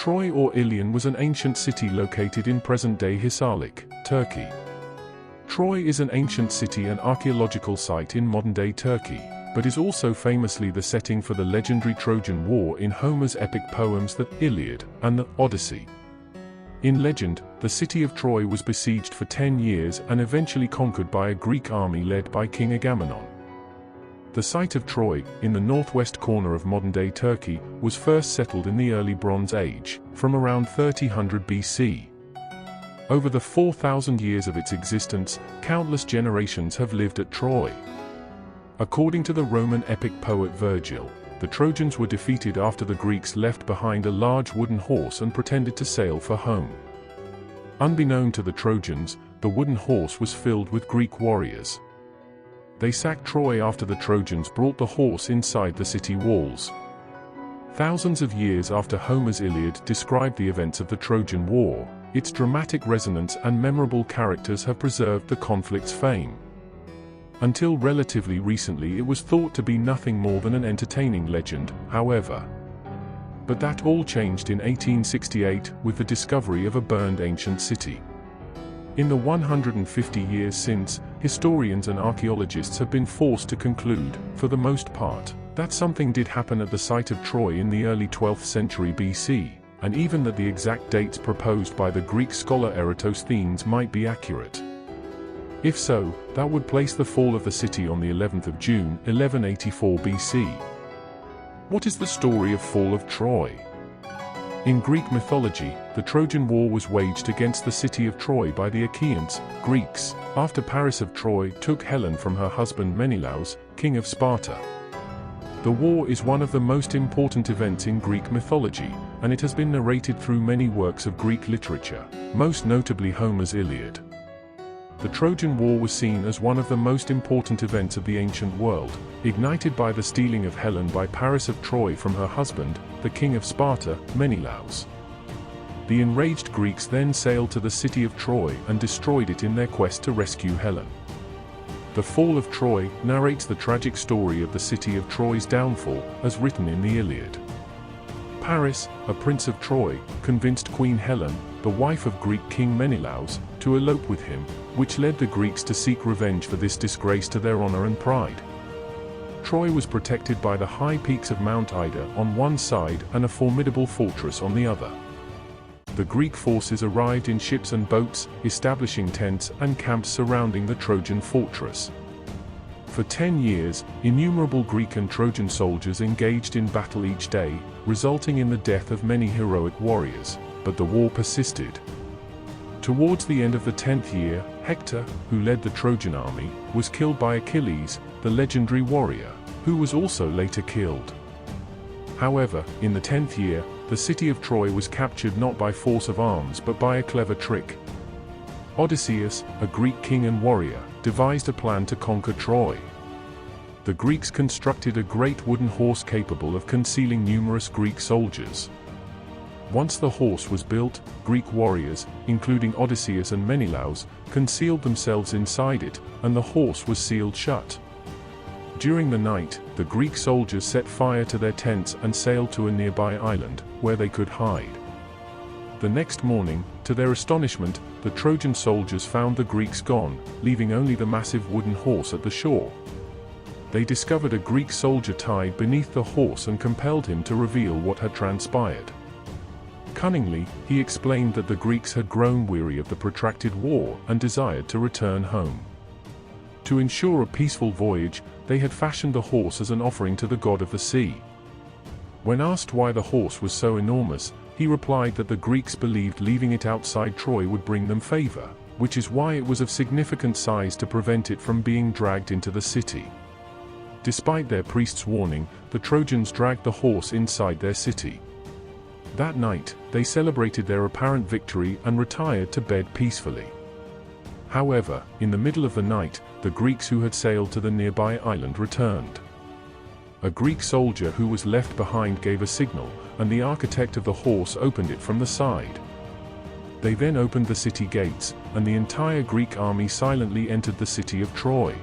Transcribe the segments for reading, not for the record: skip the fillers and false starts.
Troy or Ilion was an ancient city located in present-day Hisarlik, Turkey. Troy is an ancient city and archaeological site in modern-day Turkey, but is also famously the setting for the legendary Trojan War in Homer's epic poems the Iliad and the Odyssey. In legend, the city of Troy was besieged for 10 years and eventually conquered by a Greek army led by King Agamemnon. The site of Troy, in the northwest corner of modern-day Turkey, was first settled in the early Bronze Age, from around 3000 BC. Over the 4,000 years of its existence, countless generations have lived at Troy. According to the Roman epic poet Virgil, the Trojans were defeated after the Greeks left behind a large wooden horse and pretended to sail for home. Unbeknown to the Trojans, the wooden horse was filled with Greek warriors. They sacked Troy after the Trojans brought the horse inside the city walls. Thousands of years after Homer's Iliad described the events of the Trojan War, its dramatic resonance and memorable characters have preserved the conflict's fame. Until relatively recently it was thought to be nothing more than an entertaining legend, however. But that all changed in 1868 with the discovery of a burned ancient city. In the 150 years since, historians and archaeologists have been forced to conclude, for the most part, that something did happen at the site of Troy in the early 12th century BC, and even that the exact dates proposed by the Greek scholar Eratosthenes might be accurate. If so, that would place the fall of the city on the 11th of June, 1184 BC. What is the story of fall of Troy? In Greek mythology, the Trojan War was waged against the city of Troy by the Achaeans, Greeks, after Paris of Troy took Helen from her husband Menelaus, king of Sparta. The war is one of the most important events in Greek mythology, and it has been narrated through many works of Greek literature, most notably Homer's Iliad. The Trojan War was seen as one of the most important events of the ancient world, ignited by the stealing of Helen by Paris of Troy from her husband, the king of Sparta, Menelaus. The enraged Greeks then sailed to the city of Troy and destroyed it in their quest to rescue Helen. The Fall of Troy narrates the tragic story of the city of Troy's downfall, as written in the Iliad. Paris, a prince of Troy, convinced Queen Helen, the wife of Greek king Menelaus, to elope with him, which led the Greeks to seek revenge for this disgrace to their honor and pride. Troy was protected by the high peaks of Mount Ida on one side and a formidable fortress on the other. The Greek forces arrived in ships and boats, establishing tents and camps surrounding the Trojan fortress. For 10 years, innumerable Greek and Trojan soldiers engaged in battle each day, resulting in the death of many heroic warriors, but the war persisted. Towards the end of the 10th year, Hector, who led the Trojan army, was killed by Achilles, the legendary warrior, who was also later killed. However, in the 10th year, the city of Troy was captured not by force of arms but by a clever trick. Odysseus, a Greek king and warrior, devised a plan to conquer Troy. The Greeks constructed a great wooden horse capable of concealing numerous Greek soldiers. Once the horse was built, Greek warriors, including Odysseus and Menelaus, concealed themselves inside it, and the horse was sealed shut. During the night, the Greek soldiers set fire to their tents and sailed to a nearby island, where they could hide. The next morning, to their astonishment, the Trojan soldiers found the Greeks gone, leaving only the massive wooden horse at the shore. They discovered a Greek soldier tied beneath the horse and compelled him to reveal what had transpired. Cunningly, he explained that the Greeks had grown weary of the protracted war and desired to return home. To ensure a peaceful voyage, they had fashioned the horse as an offering to the god of the sea. When asked why the horse was so enormous, he replied that the Greeks believed leaving it outside Troy would bring them favor, which is why it was of significant size to prevent it from being dragged into the city. Despite their priest's warning, the Trojans dragged the horse inside their city. That night, they celebrated their apparent victory and retired to bed peacefully. However, in the middle of the night, the Greeks who had sailed to the nearby island returned. A Greek soldier who was left behind gave a signal, and the architect of the horse opened it from the side. They then opened the city gates, and the entire Greek army silently entered the city of Troy.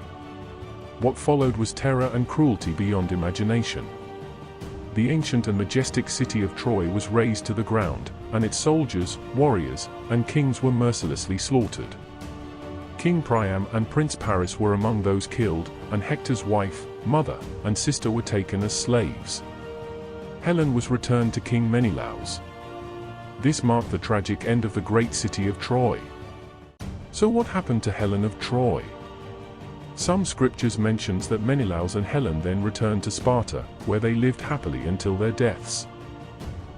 What followed was terror and cruelty beyond imagination. the ancient and majestic city of Troy was razed to the ground, and its soldiers, warriors, and kings were mercilessly slaughtered. King Priam and Prince Paris were among those killed, and Hector's wife, mother, and sister were taken as slaves. Helen was returned to King Menelaus. This marked the tragic end of the great city of Troy. So what happened to Helen of Troy? Some scriptures mentions that Menelaus and Helen then returned to Sparta, where they lived happily until their deaths.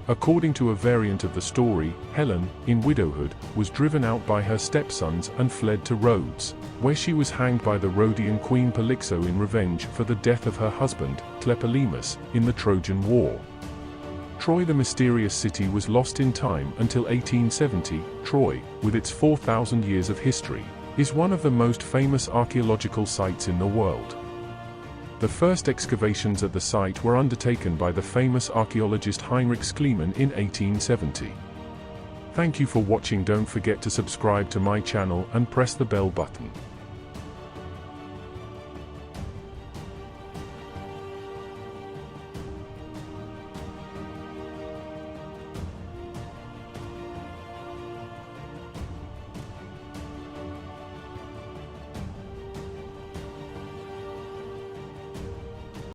According to a variant of the story, Helen, in widowhood, was driven out by her stepsons and fled to Rhodes, where she was hanged by the Rhodian queen Polyxo in revenge for the death of her husband, Tlepolemus, in the Trojan War. Troy, the mysterious city, was lost in time until 1870. Troy, with its 4,000 years of history, is one of the most famous archaeological sites in the world. The first excavations at the site were undertaken by the famous archaeologist Heinrich Schliemann in 1870. Thank you for watching. Don't forget to subscribe to my channel and press the bell button.